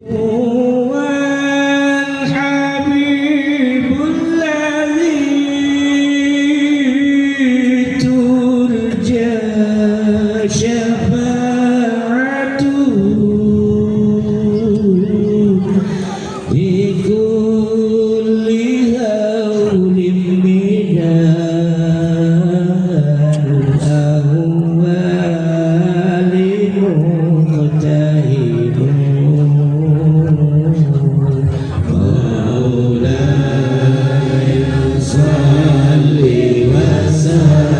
هو الحبيب الذي ترجى شفاعته في كل هول من الأهوال مجتهد مولاي صل وسلم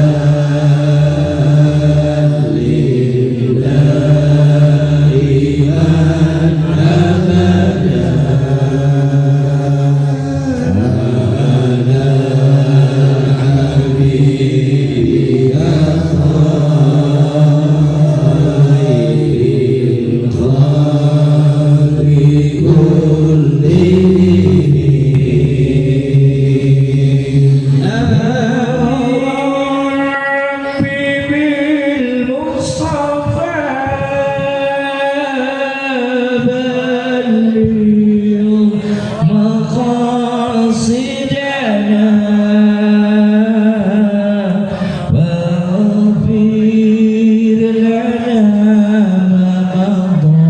دائما أبدا على حبيبي يا خير الخلق كلهم ربي بالمصطفى بلغ مقاصدنا واغفر لنا ما مضى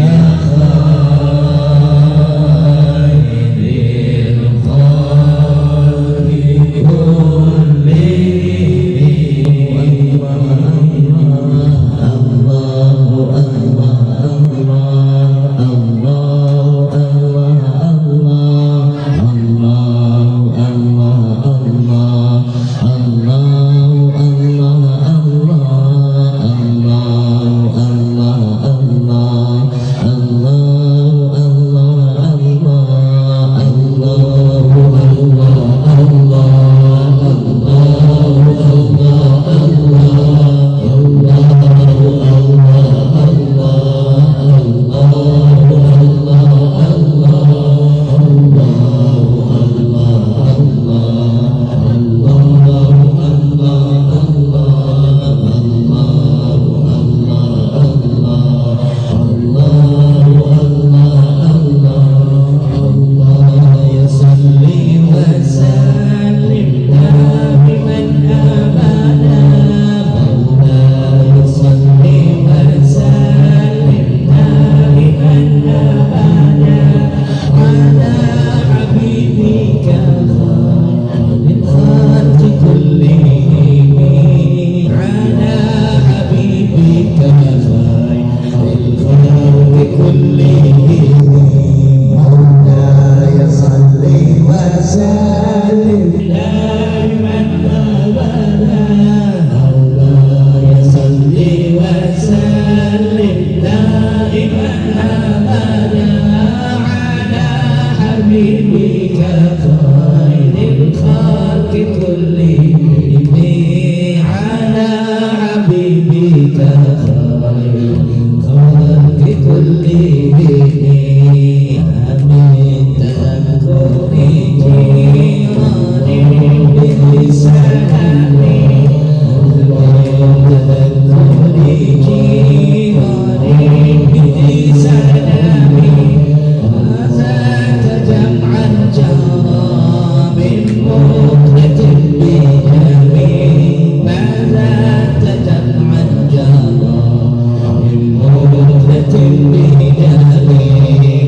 يا واسع الكرم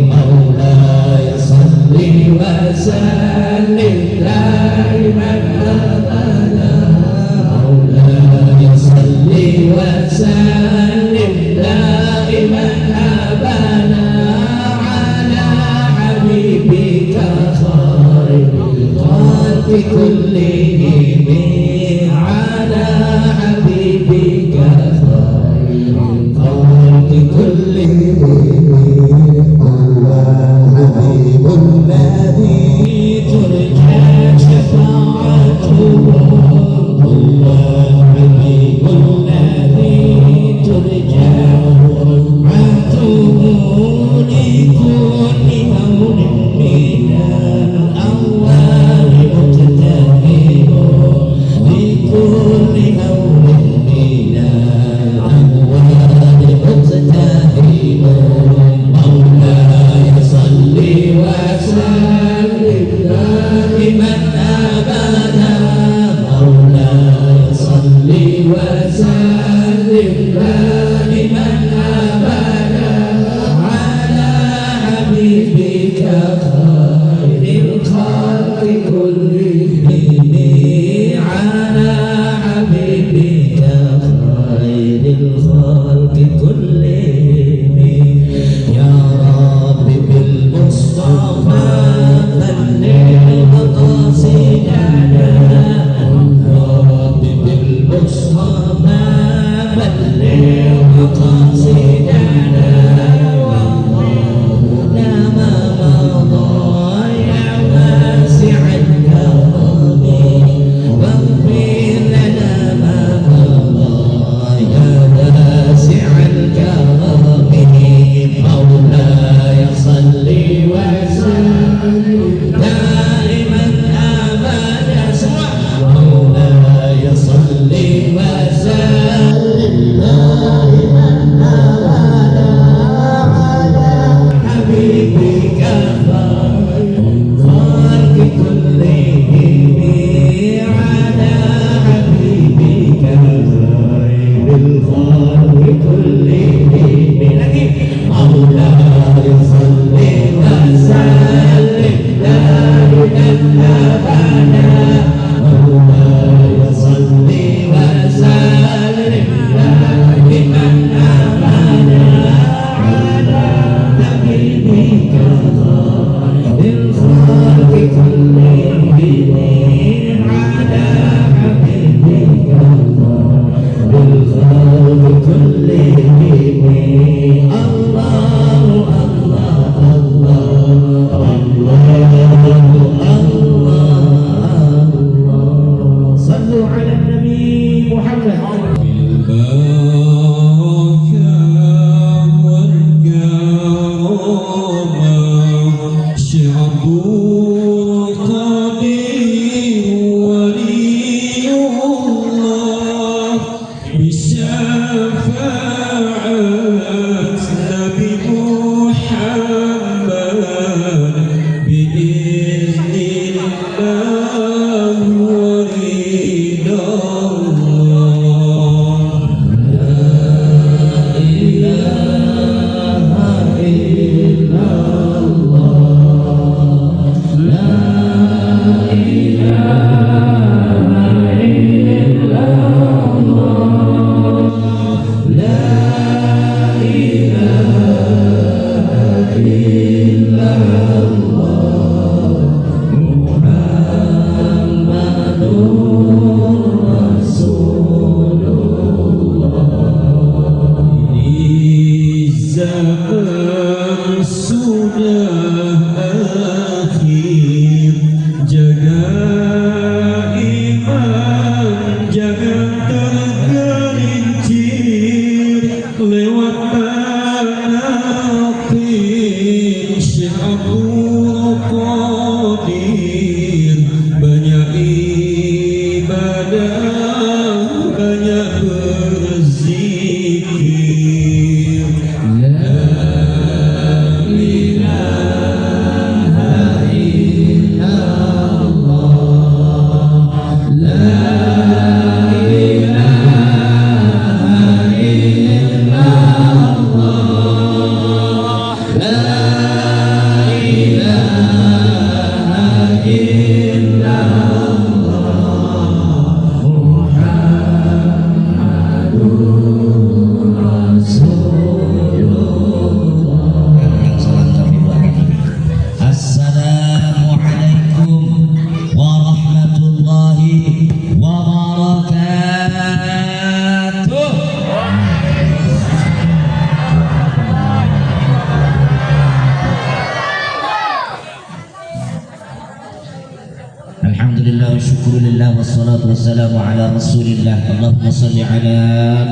مولاي صل وسلم دائما حبيبك خير الخلق كلهم على حبيبك خير الخلق كلهم Alhamdulillah wa syukurillah wassalatu wassalamu ala rasulillah. Allahumma salli ala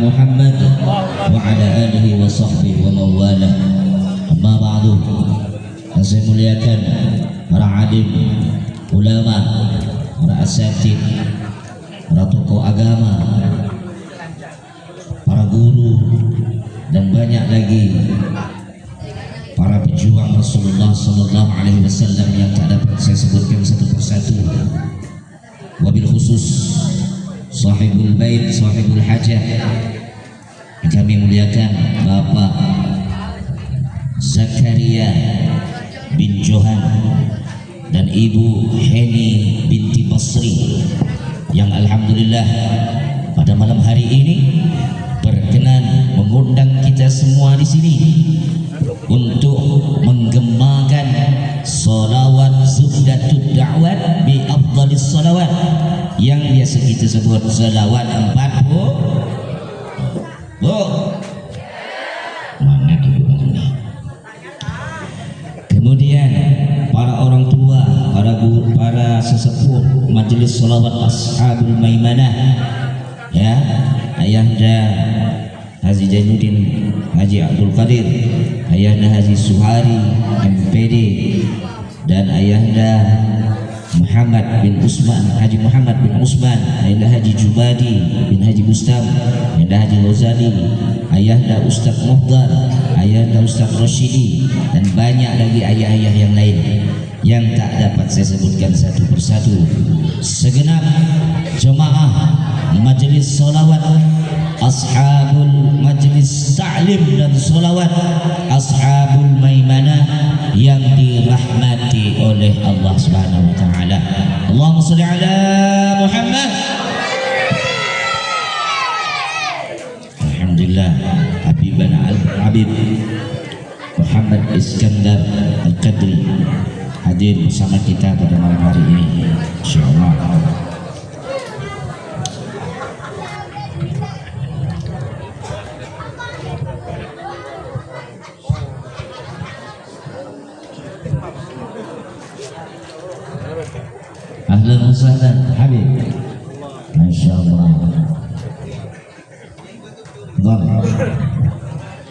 Muhammad wa ala alihi wa sahbihi wa mawala. Amma ba'du. Yang saya muliakan para alim, ulama, para asatid, para tokoh agama, para guru, dan banyak lagi para pejuang Rasulullah Sallallahu Alaihi Wasallam yang tak dapat saya sebutkan satu persatu. Wabil khusus sahibul bait, sahibul hajah yang kami muliakan, Bapak Zakaria bin Johan dan Ibu Heni binti Basri yang alhamdulillah pada malam hari ini berkenan mengundang kita semua di sini untuk menggemakan salawat Zubdatud Da'wat bi afdalis salawat yang biasa kita sebut salawat 40. Mana ibu ini? Kemudian para orang tua, para guru, para sesepuh majelis salawat Ashabul Maimanah, ya, Ayahanda Haji Jainuddin Haji Abdul Qadir, Ayahanda Haji Suhari MPD, dan Ayahanda Muhammad bin Usman, Haji Muhammad bin Usman, Ayahanda Haji Jubadi bin Haji Bustam, Ayahanda Haji Rozali, Ayahanda Ustaz Muhdar, Ayahanda Ustaz Rashidi, dan banyak lagi ayah-ayah yang lain yang tak dapat saya sebutkan satu persatu. Segenap jemaah majelis salawat, ashabul majlis ta'lim dan salawat, ashabul maimanah yang dirahmati oleh Allah Subhanahu wa taala. Allahumma shalli ala Muhammad. Alhamdulillah, Habibana Al-Habib Muhammad Iskandar Al-Qadri hadir bersama kita pada malam hari ini, insyaallah. Ahlan wa sahlan Habib, masyaallah.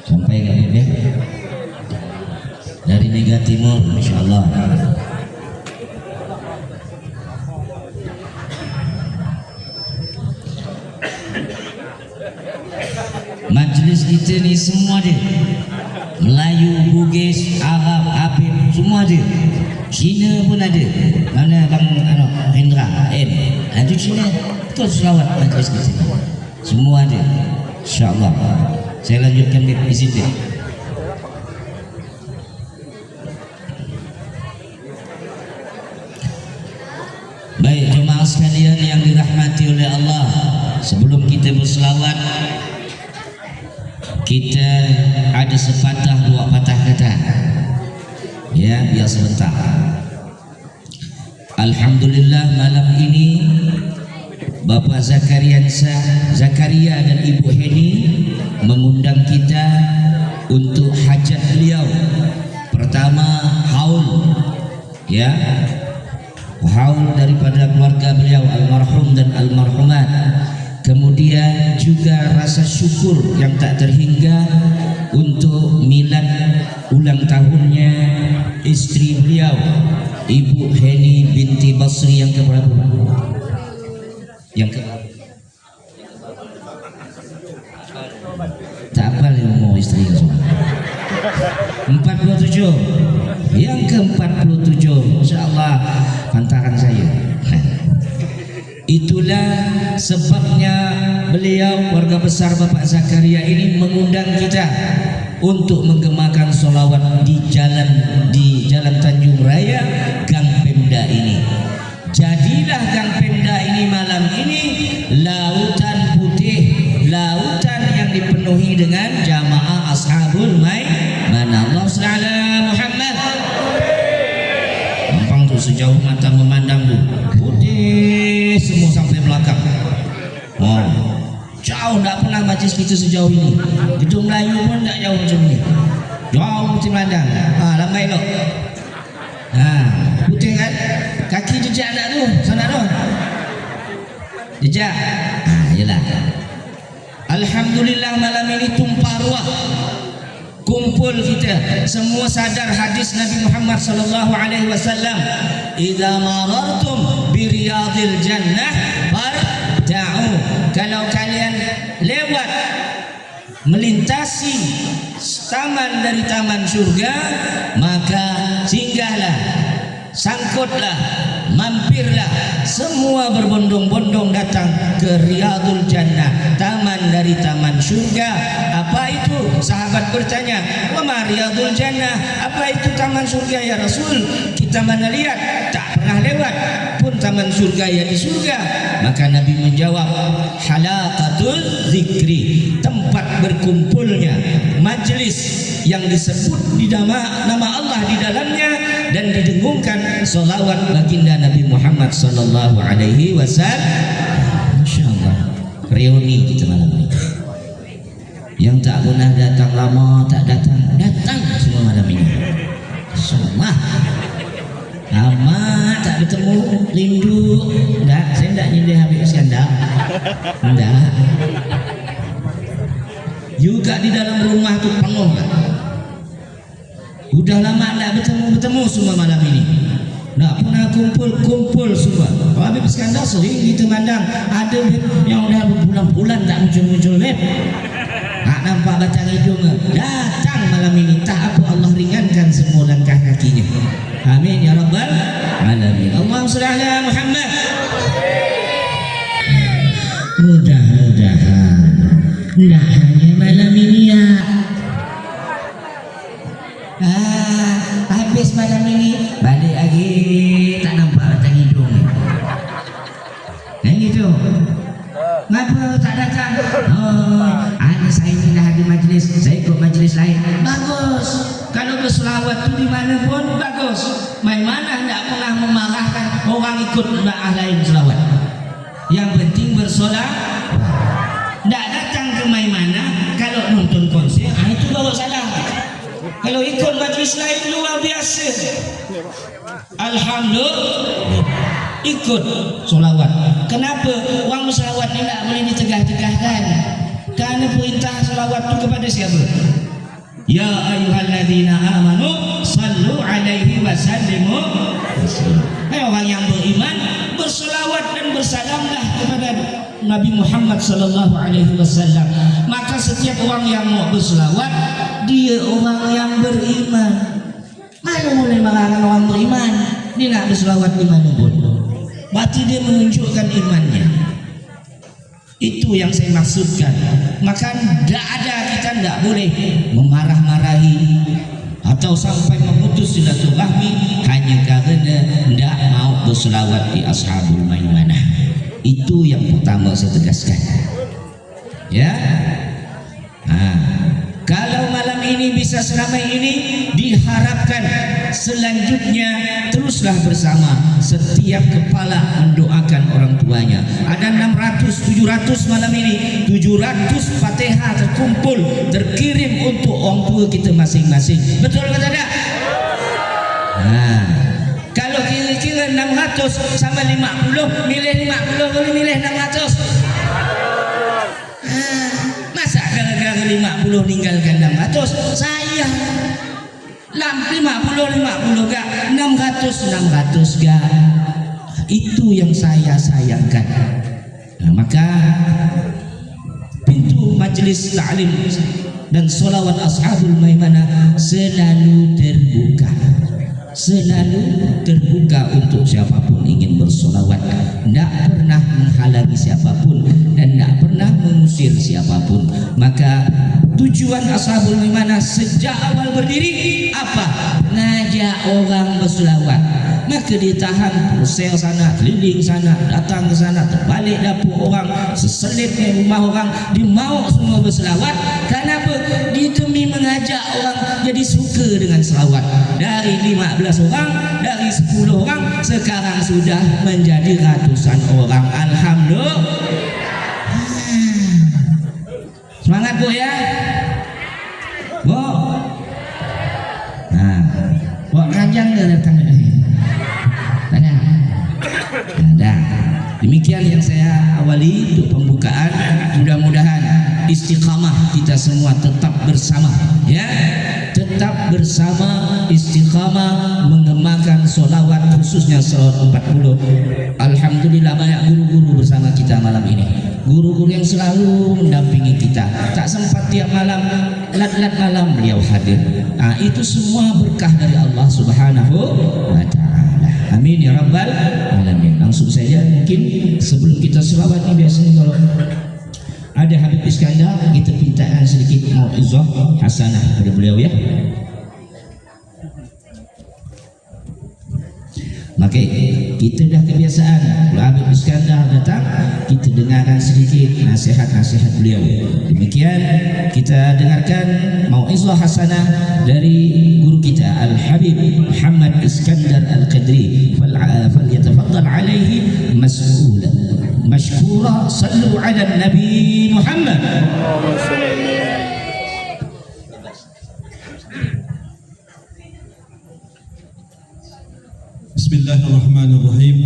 Sampai ke Habib dari Mega Timur, masyaallah. Majlis kita ni semua dia, Melayu, Bugis, Arab, Habib, semua ada. Cina pun ada. Mana Bang Hendra itu Cina. Betul selawat majlis kita. Semua ada, insyaAllah. Saya lanjutkan di sini. Baik jemaah sekalian yang dirahmati oleh Allah, sebelum kita berselawat, kita ada sepatah dua patah kata Ya, biar sebentar. Alhamdulillah malam ini Bapak Zakaria dan Ibu Heni mengundang kita untuk hajat beliau. Pertama haul, ya, haul daripada keluarga beliau almarhum dan almarhumat. Kemudian juga rasa syukur yang tak terhingga untuk milad ulang tahunnya istri beliau, Ibu Heni binti Basri yang keberapa? Yang ke tak apa mau istri itu 47, yang ke-47, insyaallah pantaran saya. Itulah sebabnya beliau, keluarga besar Bapak Zakaria ini mengundang kita untuk menggemakan solawat di jalan Tanjung Raya Gang Pemda ini. Jadilah Gang Pemda ini malam ini lautan putih, lautan yang dipenuhi dengan jamaah ashabul maimanah. Allah sallallahu Muhammad. Gampang tuh, sejauh mata memandang tuh putih semua sampai belakang. Oh, jauh tak pernah majlis kita sejauh ini. Gedung Melayu pun tak jauh macam ni. Jauh putih memandang. Lambai elok. Putih kan? Kaki jejak tak tu? Sana tu. Jejak. Yalah. Alhamdulillah malam ini tumpah ruah. Kumpul kita semua sadar hadis Nabi Muhammad sallallahu alaihi wasallam, "Idza marartum bi riyadil jannah farta'u." Kalau kalian lewat melintasi taman dari taman surga, maka singgahlah, sangkutlah, mampirlah, semua berbondong-bondong datang ke Riyadul Jannah, taman dari taman surga. Apa itu? Sahabat bertanya, "Wa ma Riyadul Jannah?" Apa itu taman surga ya Rasul? Kita mana lihat, tak pernah lewat pun taman surga ya di surga. Maka Nabi menjawab, halaqatul zikri, tempat berkumpulnya majlis yang disebut di nama Allah di dalamnya dan didengungkan salawat baginda Nabi Muhammad sallallahu alaihi wasallam. Masyaallah, reuni kita malam ini. Yang tak pernah datang lama, tak datang semua malam ini. Semua lama tak bertemu, rindu. Tak, saya tak nyindir Habib Iskandar. Tak. Juga di dalam rumah tu penuh kan. Udah lama tak bertemu semua malam ini. Tak pernah kumpul semua. Habib Iskandar sering kita mandang ada yang udah berbulan-bulan tak muncul-muncul lep. Tak nampak batang hidung. Datang malam ini. Tak apa, Allah ringankan semua langkah kakinya. Amin ya rabbal alamin. Allahumma shalli ala Muhammad. Mudah-mudahan tidak hanya malam ini ya. Habis malam ini balik lagi tak nampak batang hidung. Yang itu. Ngapa tak datang? Saya ini dah ada majlis, saya ikut majlis lain. Bagus. Kalau berselawat tu di mana pun bagus. Maimanah tak pernah memarahkan orang ikut dakwah lain selawat. Yang penting bersolat. Tak datang ke Maimanah kalau nonton konser, itu baru salah. Kalau ikut majlis lain luar biasa. Alhamdulillah. Ikut solawat. Kenapa orang berselawat ni tak boleh ditegah-tegahkan? Kerana perintah selawat itu kepada siapa? Ya ayyuhalladzina amanu sallu alaihi wa sallimu. Hai orang yang beriman, berselawat dan bersalamlah kepada Nabi Muhammad sallallahu alaihi wasallam. Maka setiap orang yang mau berselawat, dia orang yang beriman. Mana boleh melarang orang beriman? Dia nak berselawat di mana pun. Berarti dia menunjukkan imannya. Itu yang saya maksudkan. Maka kita tidak boleh memarah-marahi atau sampai memutus silaturahmi hanya kerana tidak mau berselawat di ashabul maimanah. Itu yang pertama saya tegaskan. Ya. Kalau malam ini bisa bisa selama ini, diharapkan selanjutnya teruslah bersama. Setiap kepala mendoakan orang tuanya. Ada 600, 700 malam ini, 700 Fatihah terkumpul, terkirim untuk orang tua kita masing-masing. Betul atau tidak? Nah, kalau kira-kira 600 sama 50, milih 50 boleh milih 600. Masa gara-gara 50 ninggalkan 600? Sayang. 50 gak, 600 gak. Itu yang saya sayangkan. Nah, maka pintu majelis ta'lim dan sholawat Ashabul Maimanah selalu terbuka. Selalu terbuka untuk siapapun ingin bersolawat. Tidak pernah menghalangi siapapun dan tidak pernah mengusir siapapun. Maka tujuan Ashabul Maimanah sejak awal berdiri apa? Ngajak orang bersolawat. Maka ditahan sel sana, keliling sana, datang ke sana, terbalik dapur orang, seselip di rumah orang, dimau semua berselawat. Kenapa? Demi mengajak orang jadi suka dengan selawat. Dari 15 orang, dari 10 orang, sekarang sudah menjadi ratusan orang. Alhamdulillah. Semangat Bu ya. Bu. Nah, buat kanjang dia datang ini. Tanya. Ada. Demikian yang saya awali untuk pembukaan. Mudah-mudahan istiqamah kita semua tetap bersama, ya. Tetap bersama, istiqamah mengembangkan sholawat, khususnya sholawat 40. Alhamdulillah banyak guru-guru bersama kita malam ini. Guru-guru yang selalu mendampingi kita. Tak sempat tiap malam, lat-lat malam beliau hadir. Nah, itu semua berkah dari Allah Subhanahu wa Ta'ala. Amin ya rabbal alamin. Langsung saja, mungkin sebelum kita selawat ini biasanya kalau ada Habib Iskandar, kita mintaan sedikit mau'izah hasanah kepada beliau ya. Maka kita dah kebiasaan kalau Habib Iskandar datang, kita dengarkan sedikit nasihat-nasihat beliau. Demikian kita dengarkan mau'izah hasanah dari guru kita Al-Habib Muhammad Iskandar Al-Qadri. Falyatafaddal alaihi mas'ulan مشكورا. صلوا على النبي محمد. بسم الله الرحمن الرحيم.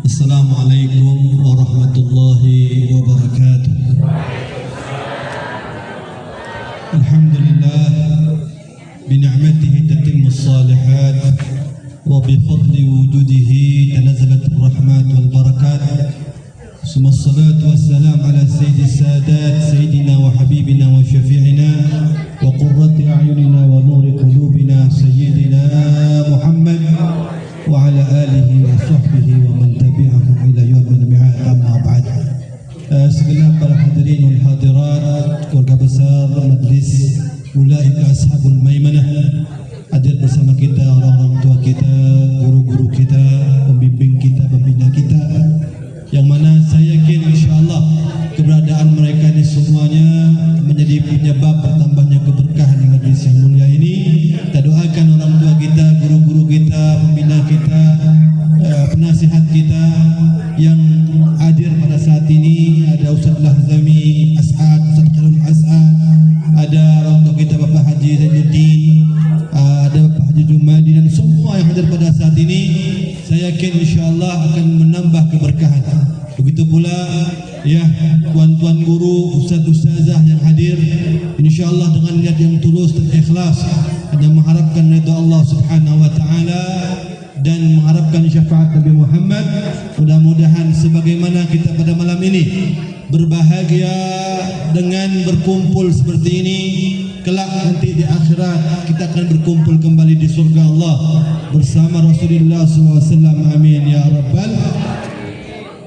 السلام عليكم ورحمة الله وبركاته. الحمد لله بنعمته تتم الصالحات وبفضل وجوده تنزلت الرحمات والبركات. ثم الصلاة والسلام على سيد السادات سيدنا وحبيبنا وشفيعنا وقرة أعيننا ونور قلوبنا سيدنا محمد وعلى آله وصحبه ومن تبعهم إلى يوم الميعاد. أما بعد, segenap para hadirin wal hadirat, keluarga besar majlis Ulaika Ashabul Maimanah, hadir bersama kita orang-orang tua kita, guru-guru kita, pembimbing kita, pembina kita, yang mana saya yakin insyaAllah keberadaan mereka ini semuanya menjadi penyebab bertambahnya keberkahan di majlis yang mulia ini. Kita doakan orang tua kita, guru-guru kita, pembina kita, penasihat kita yang hadir pada saat ini. Ada Ustaz Lahzami As'ad, Ustaz Khalil As'ad, ada orang tua kita Bapak Haji Zainuddin, ada Bapak Haji Jumadi, dan semua yang hadir pada saat ini saya yakin insyaAllah akan menambah keberkahan. Begitu pula ya tuan-tuan guru, ustaz-ustazah yang hadir, insyaAllah dengan niat yang tulus dan ikhlas, hanya mengharapkan ridha Allah Subhanahu wa Ta'ala dan mengharapkan syafaat Nabi Muhammad. Mudah-mudahan sebagaimana kita pada malam ini berbahagia dengan berkumpul seperti ini, kelak nanti di akhirat kita akan berkumpul kembali di surga Allah bersama Rasulullah SAW. Amin ya rabbal.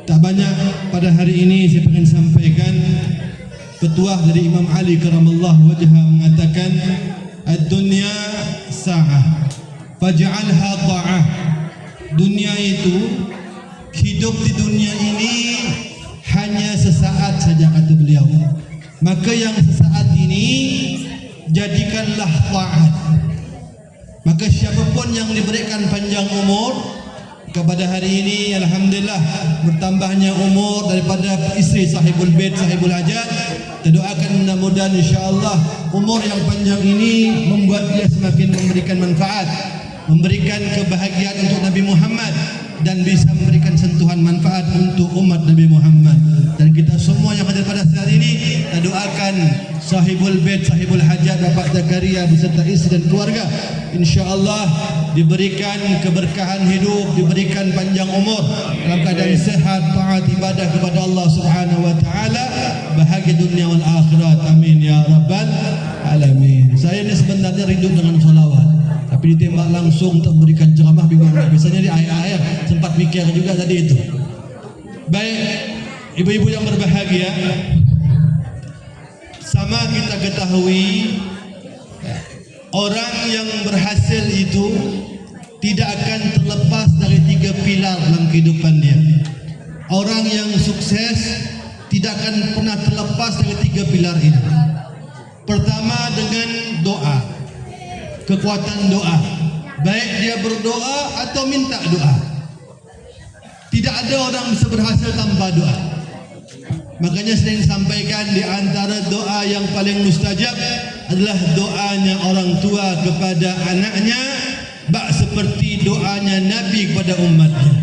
Tak banyak pada hari ini saya ingin sampaikan. Petuah dari Imam Ali karamallah wajhah mengatakan, ad-dunya sa'ah faj'alha ta'ah. Dunia itu, hidup di dunia ini hanya sesaat saja kata beliau. Maka yang sesaat ini jadikanlah taat. Maka siapapun yang diberikan panjang umur, kepada hari ini alhamdulillah bertambahnya umur daripada isteri sahibul bait, sahibul hajat, kita doakan mudah-mudahan insya-Allah umur yang panjang ini membuat dia semakin memberikan manfaat, memberikan kebahagiaan untuk Nabi Muhammad, dan bisa memberikan sentuhan manfaat untuk umat Nabi Muhammad. Dan kita semua yang hadir pada hari ini, kita doakan sahibul bait, sahibul hajat Bapak Zakaria beserta isteri dan keluarga insya-Allah diberikan keberkahan hidup, diberikan panjang umur dalam keadaan sehat, taat ibadah kepada Allah Subhanahu wa taala, bahagia dunia wal akhirat. Amin ya rabbal alamin. Saya ini sebenarnya rindu dengan salawat, tapi ditembak langsung untuk memberikan ceramah bingung. Biasanya di akhir-akhir sempat mikir juga tadi itu. Baik, ibu-ibu yang berbahagia, sama kita ketahui orang yang berhasil itu tidak akan terlepas dari 3 pilar dalam kehidupan dia. Orang yang sukses tidak akan pernah terlepas dari 3 pilar ini. Pertama dengan doa, kekuatan doa, baik dia berdoa atau minta doa. Tidak ada orang bisa berhasil tanpa doa. Makanya sering disampaikan di antara doa yang paling mustajab adalah doanya orang tua kepada anaknya, bak seperti doanya Nabi kepada umatnya.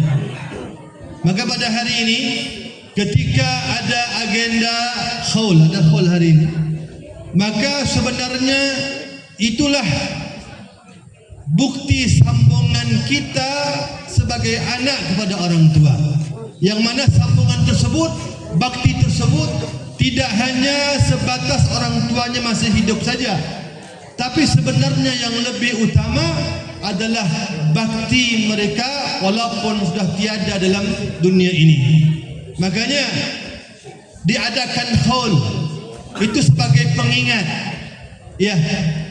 Maka pada hari ini ketika ada agenda khaul hari ini, maka sebenarnya itulah bukti sambungan kita sebagai anak kepada orang tua, yang mana sambungan tersebut, bakti tersebut tidak hanya sebatas orang tuanya masih hidup saja, tapi sebenarnya yang lebih utama adalah bakti mereka walaupun sudah tiada dalam dunia ini. Makanya diadakan haul itu sebagai pengingat, ya,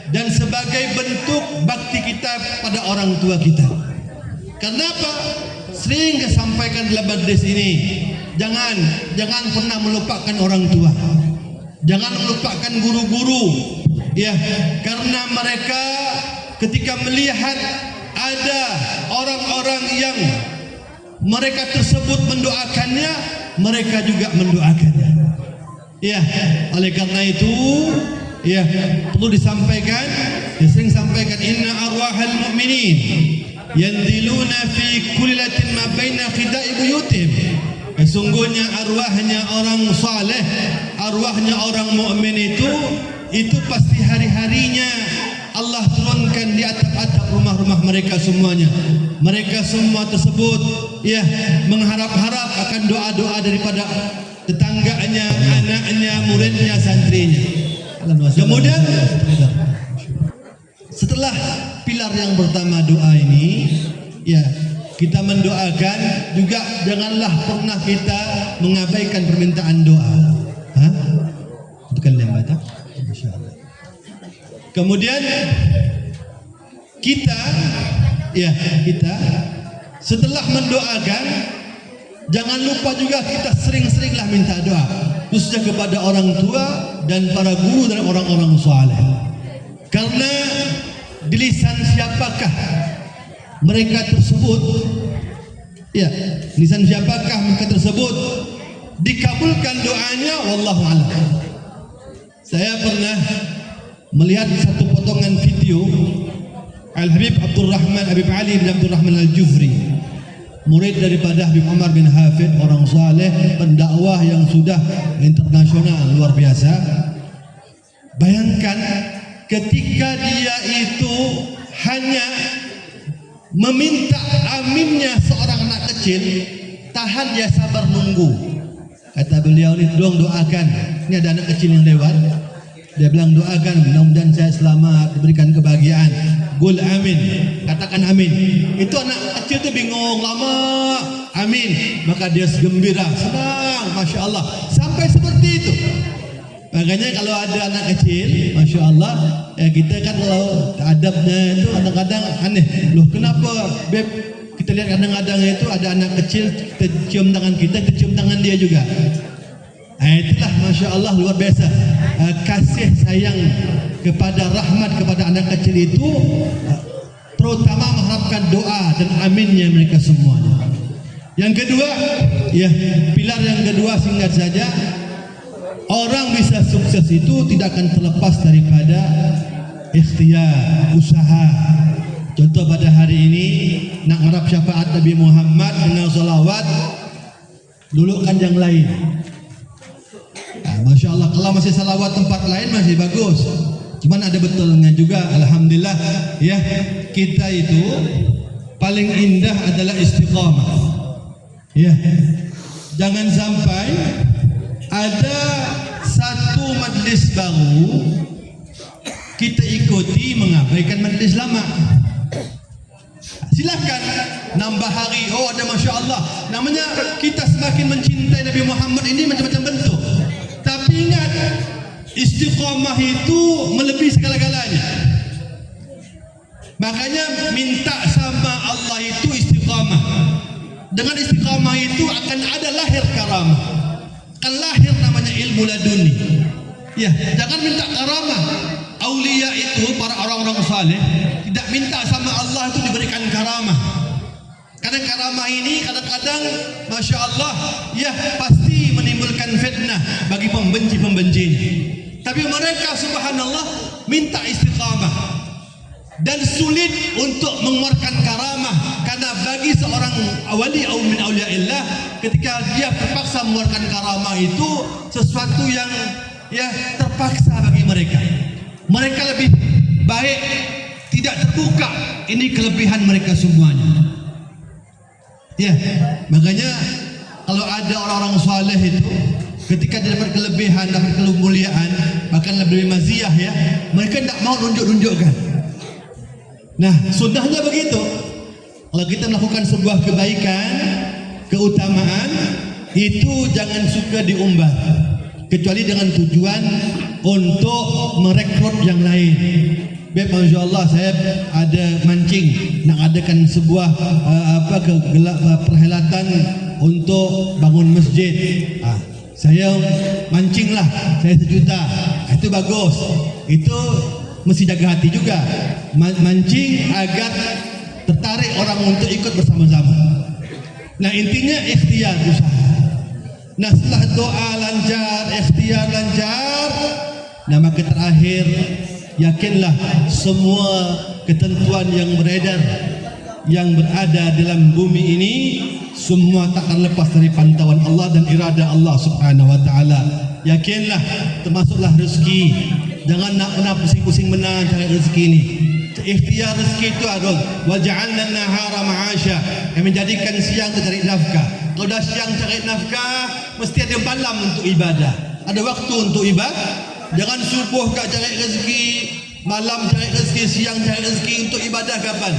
dan sebagai bentuk bakti kita pada orang tua kita. Kenapa? Sering saya sampaikan dalam majlis ini, jangan pernah melupakan orang tua, jangan melupakan guru-guru, ya, karena mereka ketika melihat ada orang-orang yang mereka tersebut mendoakannya, mereka juga mendoakannya. Ya, oleh karena itu, ya, perlu disampaikan, sering sampaikan, inna arwahal mu'minin yanziluna fi kulli latin ma baina khida'i buyutihim. Sesungguhnya arwahnya orang saleh, arwahnya orang mukmin itu pasti hari-harinya Allah turunkan di atap-atap rumah-rumah mereka semuanya. Mereka semua tersebut, ya, mengharap-harap akan doa-doa daripada tetangganya, anaknya, muridnya, santrinya. Kemudian setelah pilar yang pertama doa ini, ya, kita mendoakan juga, janganlah pernah kita mengabaikan permintaan doa. Itu kan yang baca, insyaallah. Kemudian kita setelah mendoakan, jangan lupa juga kita sering-seringlah minta doa, khususnya kepada orang tua dan para guru dan orang-orang saleh. Karena di lisan siapakah mereka tersebut, ya, lisan siapakah mereka tersebut dikabulkan doanya, wallahu a'lam. Saya pernah melihat satu potongan video Al-Habib Habib Ali bin Abdul Rahman Al-Jufri, murid daripada Habib Umar bin Hafid, orang saleh, pendakwah yang sudah internasional luar biasa. Bayangkan ketika dia itu hanya meminta aminnya seorang anak kecil, tahan dia, sabar nunggu. Kata beliau ini, tolong doakan, ini ada anak kecil yang lewat. Dia bilang, doakan mudah-mudahan saya selamat, diberikan kebahagiaan. Qul amin, katakan amin. Itu anak kecil itu bingung lama, amin, maka dia gembira, senang, masya Allah, sampai seperti itu. Makanya kalau ada anak kecil, masya Allah, ya, kita kan kalau adabnya itu kadang-kadang aneh. Loh, kenapa beb? Kita lihat kadang-kadang itu ada anak kecil, kita cium tangan kita cium tangan dia juga. Itulah masya Allah luar biasa kasih sayang kepada rahmat kepada anak kecil itu, terutama mengharapkan doa dan aminnya mereka semuanya. Yang kedua, ya, pilar yang kedua singkat saja, orang bisa sukses itu tidak akan terlepas daripada ikhtiar, usaha. Contoh pada hari ini nak harap syafaat Nabi Muhammad dengan salawat, dulu kan yang lain. Masya Allah, kalau masih salawat tempat lain masih bagus. Cuman ada betulnya juga, alhamdulillah. Ya, kita itu paling indah adalah istiqamah. Ya, jangan sampai ada satu majlis baru kita ikuti mengabaikan majlis lama. Silakan nambah hari, oh ada Masya Allah. Namanya kita semakin mencintai Nabi Muhammad ini macam-macam bentuk. Tapi ingat, istiqamah itu melebihi segala-galanya. Makanya minta sama Allah itu istiqamah. Dengan istiqamah itu akan ada lahir karamah. Akan lahir namanya ilmu laduni. Ya, jangan minta karamah. Aulia itu, para orang-orang saleh, tidak minta sama Allah itu diberikan karamah. Karena karamah ini kadang-kadang Masya Allah, ya, pasti menimbulkan fitnah bagi pembenci-pembencinya. Tapi mereka subhanallah minta istiqamah. Dan sulit untuk mengeluarkan karamah, karena bagi seorang wali atau min auliaillah, ketika dia terpaksa mengeluarkan karamah itu sesuatu yang, ya, terpaksa bagi mereka. Mereka lebih baik tidak terbuka. Ini kelebihan mereka semuanya. Ya, makanya kalau ada orang-orang saleh itu ketika dia dapat kelebihan, dapat kemuliaan, bahkan lebih maziyah, ya, mereka tidak mau nunjuk-nunjukkan. Nah, sunnahnya begitu. Kalau kita melakukan sebuah kebaikan, keutamaan, itu jangan suka diumbar, kecuali dengan tujuan untuk merekrut yang lain. Baik, Masya Allah, saya ada mancing nak adakan sebuah perhelatan untuk bangun masjid. Saya mancinglah, saya 1 juta. Itu bagus. Itu mesti jaga hati juga, mancing agar tertarik orang untuk ikut bersama-sama. Nah, intinya ikhtiar, usaha. Nah, setelah doa lancar, ikhtiar lancar, nah maka terakhir yakinlah semua ketentuan yang beredar, yang berada dalam bumi ini semua takkan lepas dari pantauan Allah dan irada Allah Subhanahu wa taala. Yakinlah, termasuklah rezeki. Jangan nak pusing-pusing menang cari rezeki ini. Ikhtiar rezeki itu adalah waja'alna an-nahara ma'asha, yang menjadikan siang itu cari nafkah. Kalau dah siang cari nafkah, mesti ada malam untuk ibadah. Ada waktu untuk ibadah. Jangan subuh kau cari rezeki, malam cari rezeki, siang cari rezeki. Untuk ibadah kapan?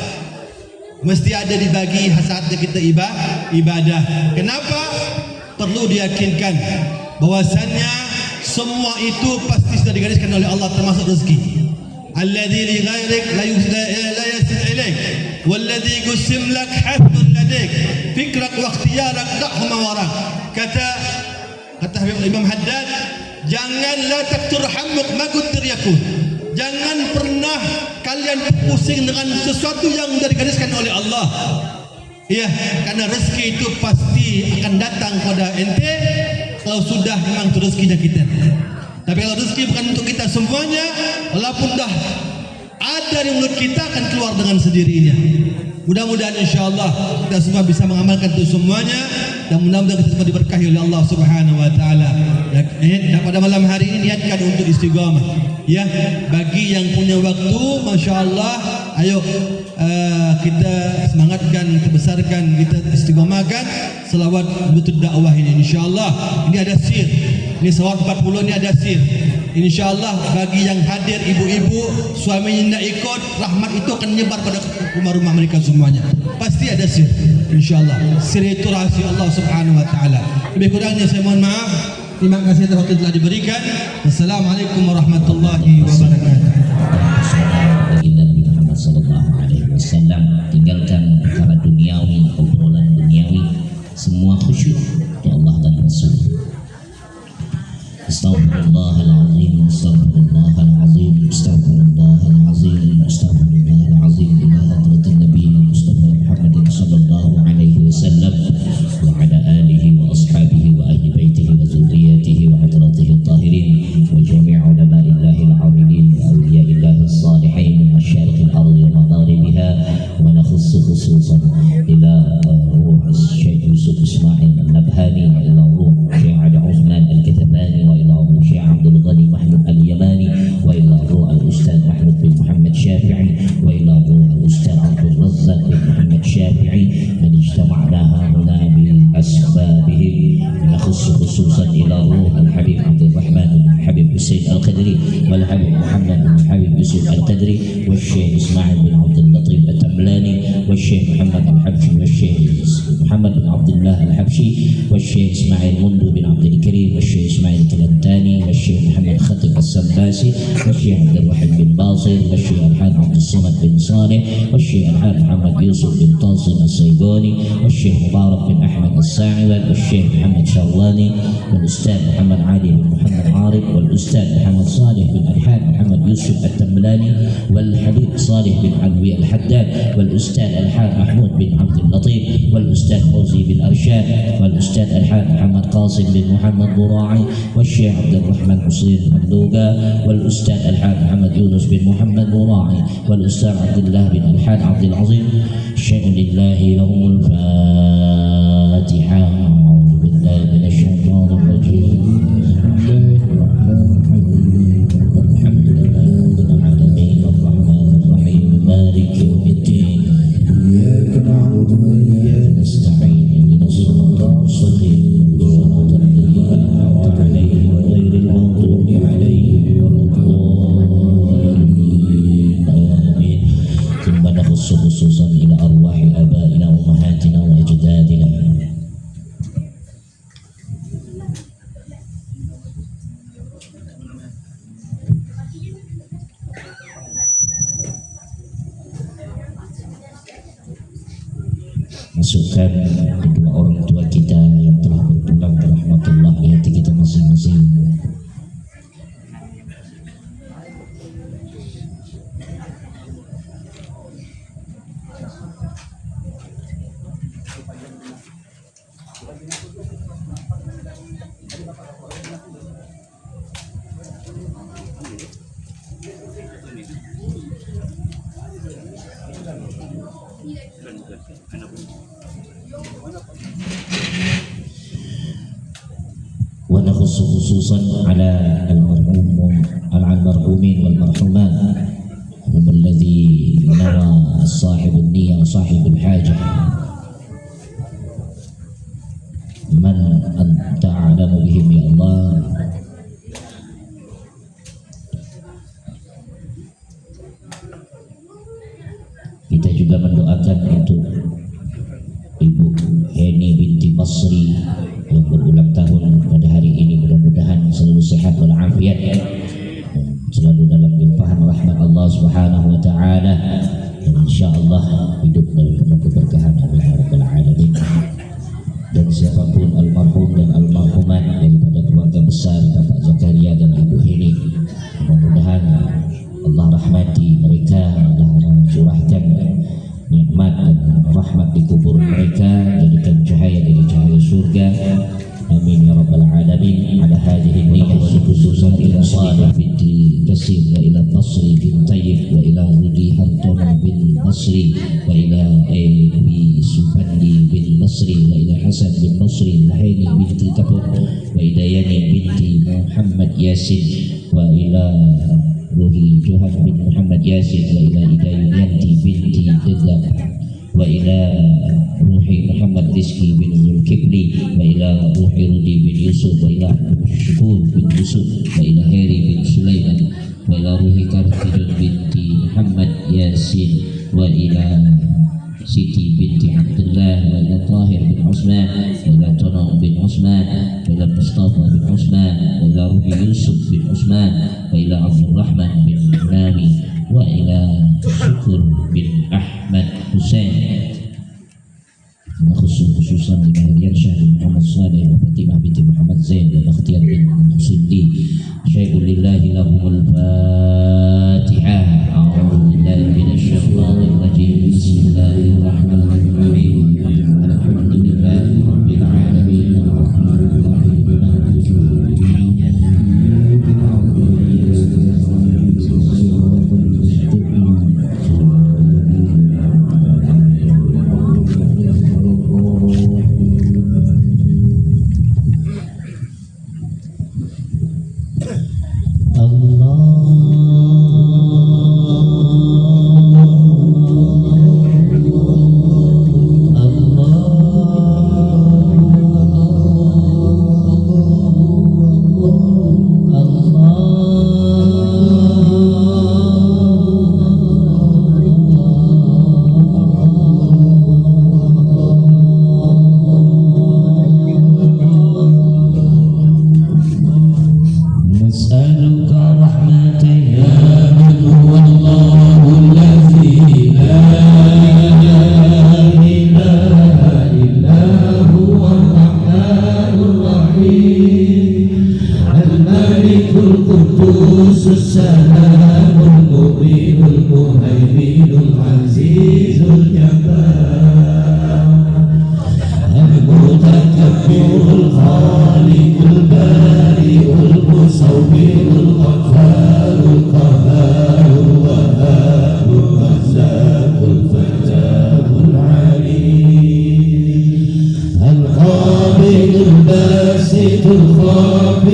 Mesti ada dibagi saatnya kita ibadah. Kenapa? Perlu diyakinkan bahwasannya semua itu pasti sudah digariskan oleh Allah, termasuk rezeki. Alladzi li ghairik la yasid ilaik walladzi qusim lak hasbun ladaik fikrak wa ikhtiyarak da'huma warak. Kata Imam Haddad, jangan la taktur hammuk magudir yakun. Jangan pernah kalian pusing dengan sesuatu yang sudah digariskan oleh Allah. Ya, karena rezeki itu pasti akan datang pada ente kalau sudah memang itu rezekinya kita. Tapi kalau rezeki bukan untuk kita semuanya, walaupun dah ada di mulut kita, akan keluar dengan sendirinya. Mudah-mudahan insyaAllah kita semua bisa mengamalkan itu semuanya, dan mudah-mudahan kita semua diberkahi oleh Allah Subhanahu wa taala. Dan pada malam hari ini niatkan untuk istiqamah. Ya, bagi yang punya waktu, Masya Allah, ayo kita semangatkan, kita besarkan, kita istiqamahkan selawat betul dakwah ini. InsyaAllah ini ada sir. Ini selawat 40 ini ada sir. InsyaAllah bagi yang hadir, ibu-ibu suaminya nak ikut, rahmat itu akan menyebar pada rumah-rumah mereka semuanya. Pasti ada sir. InsyaAllah sir itu rahasia Allah Subhanahu wa ta'ala. Lebih kurangnya saya mohon maaf. Terima kasih atas waktu telah diberikan. Assalamualaikum warahmatullahi wabarakatuh. Nabi Muhammad sallallahu alaihi wasallam, tinggalkan perkara duniawi, obrolan duniawi, semua khusyuk di Allah dan Rasul. Astaghfirullahalazim, astaghfirullahalazim, astaghfirullahalazim. خصوصا إلى روح الشيخ يوسف إسماعيل النبهاني، وإلى روح الشيخ علي عثمان الكتباني، وإلى روح الشيخ عبد الغني محمود اليماني، وإلى روح الأستاذ محمود بن محمد شافعي، وإلى روح الأستاذ عبد الرزاق بن محمد شافعي، من اجتمعنا هنا بأسبابهم. نخص خصوصا إلى روح الحبيب عبد الرحمن بن الحبيب حسين القدري، والحبيب محمد بن الحبيب يوسف القدري، والشيخ إسماعيل بن عبد اللطيف التملاني، والشيخ محمد الحبشي، والشيخ محمد بن عبد الله الحبشي، والشيخ إسماعيل منذ بن عبد الكريم، والشيخ إسماعيل الكلنتاني، والشيخ محمد خطيب السباسي، والشيخ عبد الرحيم بن باصر، والشيخ الحاج عبد الصمد بن صالح، والشيخ الحاج محمد يوسف بن طاصم الصيدوني، والشيخ مبارك بن أحمد الساعود، والشيخ محمد شرواني، والأستاذ محمد علي بن محمد عارف، والأستاذ محمد صالح بن الحاج محمد يوسف التملاني، والحبيب صالح بن علوي الحداد، والأستاذ الحاج محمود بن عبد اللطيف، والأستاذ فوزي بن أرشاد، والأستاذ الحاج محمد قاسم بن محمد براعي، والشيخ عبد الرحمن حسين مندوقة، والأستاذ الحاج محمد يونس بن محمد براعي، والأستاذ عبد الله بن الحاج عبد العظيم. شيء لله لهم الفاتحة. أعوذ بالله من الشيطان الرجيم. الحمد لله رب العالمين الرحمن الرحيم مالك يوم الدين. إياك نعبد وإياك نستعين اهدنا الصراط المستقيم صراط الذين أنعمت عليهم غير المغضوب عليهم ولا الضالين آمين. ثم نخص خصوصا إلى أرواح آبائنا وأمهاتنا وأجدادنا. Masukkan kedua orang tua kita yang telah berpulang ke rahmatullah di hati kita masing-masing. ونخص خصوصا على المرحومين والمرحومات، هم الذي نوى صاحب النية وصاحب الحاجة. من أنت أعلم بهم يا الله. Kita juga mendoakan untuk Ibu Heni binti Basri yang berulang tahun pada hari ini, mudah-mudahan selalu sehat walafiat, selalu dalam limpahan rahmat Allah Subhanahu wa taala, dan insyaallah hidup dalam penuh keberkahan ya rabbal alamin. Dan siapapun almarhum dan almarhumat daripada keluarga besar Bapak Zakaria dan Ibu Heni, mudah-mudahan Allah rahmati mereka, Allah curahkan nikmat dan rahmat di kubur mereka, jadikan cahaya dari cahaya surga. Amin ya rabbal alamin. Ala hadhihi niyyah khususan ila Salih binti Kasim, wa ila Nasri bin Tayyib, wa ila Rudi Hartono bin Nasri, wa ila Abi Subandi bin Nasri, wa ila Hasan bin Nasri, Lahini binti Kapur, wa ila Yani binti Muhammad Yasin, wa ila Ruhi Johan bin Muhammad Yasin, wa ila Idayyanti binti Dedab, wa ila Ruhi Muhammad Rizki bin Zulkifli, wa ila Ruhi Rudi bin Yusuf, wa ila Syukur bin Yusuf, wa ila Heri bin Sulaiman, wa ila Ruhi Kartidun binti Muhammad Yasin, wa ila Siti binti Abdullah, wa ila Tahir bin Usman, wa ila Tono bin Usman, wa ila Mustafa bin Usman, wa ila Ruhi Yusuf bin Usman, wa ila Abdul Rahman bin Nami, wa ila Syukur bin Ahmad Hussein. Khususan di bahagian Syekh Muhammad Saleh wa Fatimah binti Muhammad Zain wa Bakhtiyar bin Sindi. Syai'un lillahi lahumul Fatihah. A'udzu billahi minasyaitonir rajim. Bismillahirrahmanirrahim. Alhamdulillahi rabbil alamin. Arrahmanir rahim. Maliki yaumiddin. Iyyaka na'budu wa iyyaka nasta'in.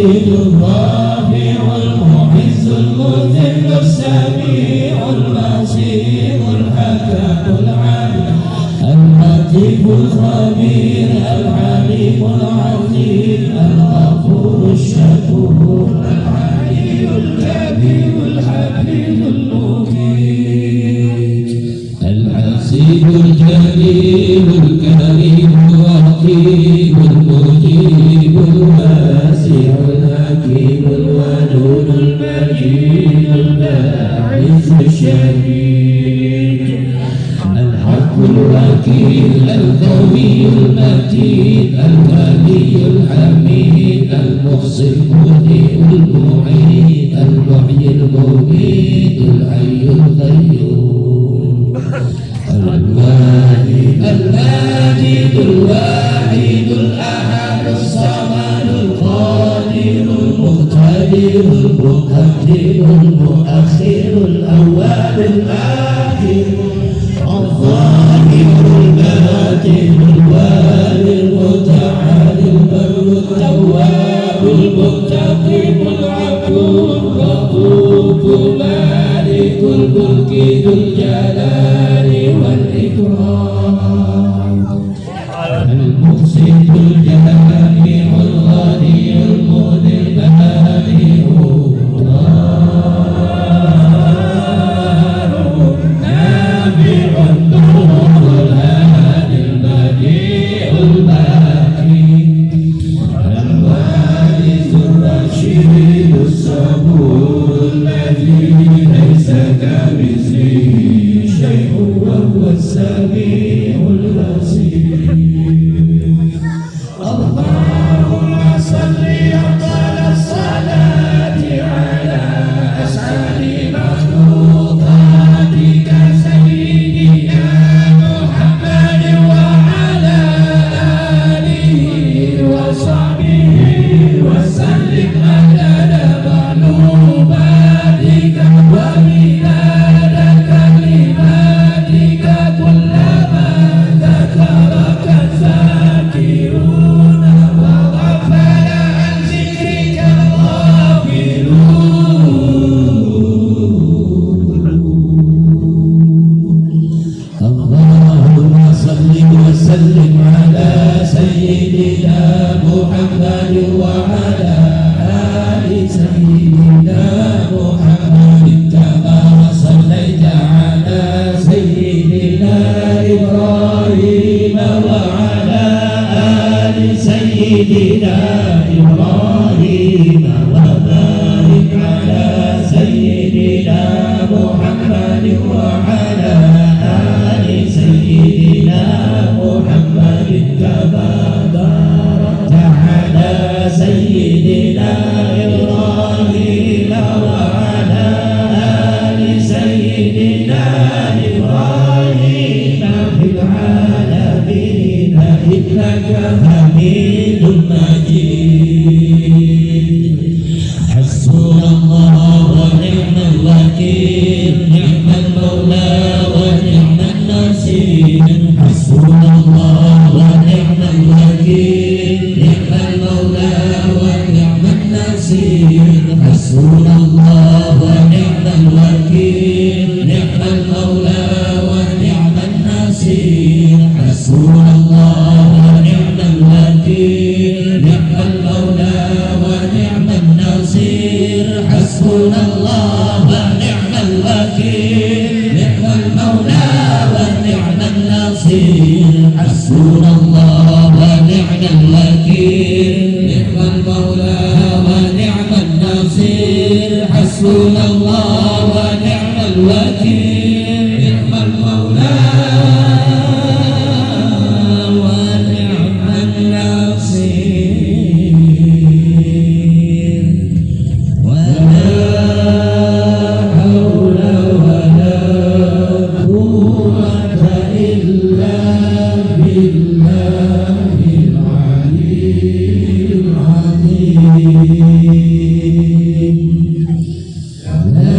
الخافض الرافع المعز المذل السميع البصير الحكم العليم اللطيف الخبير الحليم العظيم الغفور الشكور العلي الكبير الحفيظ المبين الحسيب الجليل الكريم الرقيب المجيب الواسع الحكيم الودود المجيد الباعث الشهيد الحق الوكيل القوي المتين الغني الحميد المحصي المبدئ المعيد المحيي المميت الحي القيوم الماجد الواحد الأحد الصمد القادر المقتدر المقدم المؤخر الأول الآخر الظاهر الباطن الوالي المتعال البر التواب المنتقم العفو الرؤوف مالك الملك ذو الجلال والإكرام المقسط الجامع الغني المغني البارئ السميع البصير اللهم صل أفضل الصلاة على أسعد مخلوقاتك سيدنا محمد وعلى آله وصحبه وسلم عدد معلوماتك ومداد كلماتك كلما ذكرك الذاكرون وغفل عن ذكرك الغافلون اللهم صل وسلم على سيدنا محمد وعلى آل سيدنا محمد كما صليت على سيدنا إبراهيم وعلى آل سيدنا إبراهيم وبارك على سيدنا محمد وعلى آل سيدنا محمد كما باركت على سيدنا إبراهيم وعلى آل سيدنا إبراهيم في العالمين إنك حميد مجيد حسبنا الله ونعم الوكيل نعم المولى ونعم النصير حسبنا الله ونعم الوكيل نعم المولى ونعم النصير حسبنا الله ونعم الوكيل نعم المولى ونعم النصير حسبنا الله ونعم الوكيل نعم المولى ونعم النصير حسبنا الله ونعم الوكيل نعم المولى ونعم النصير حسبنا الله ونعم الوكيل نعم المولى ونعم النصير حسبنا الله ونعم الوكيل نعم المولى ونعم النصير ولا حول ولا قوة إلا بالله العلي العظيم لا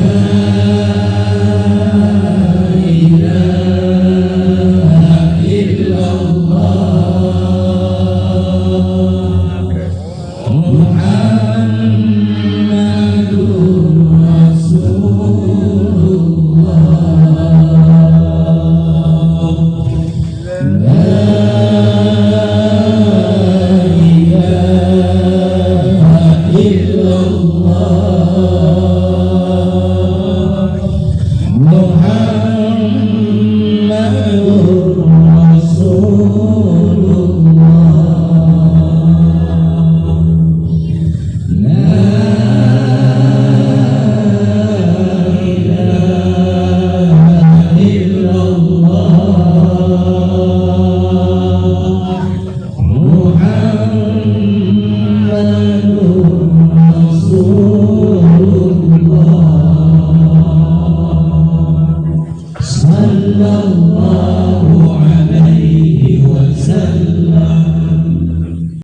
الله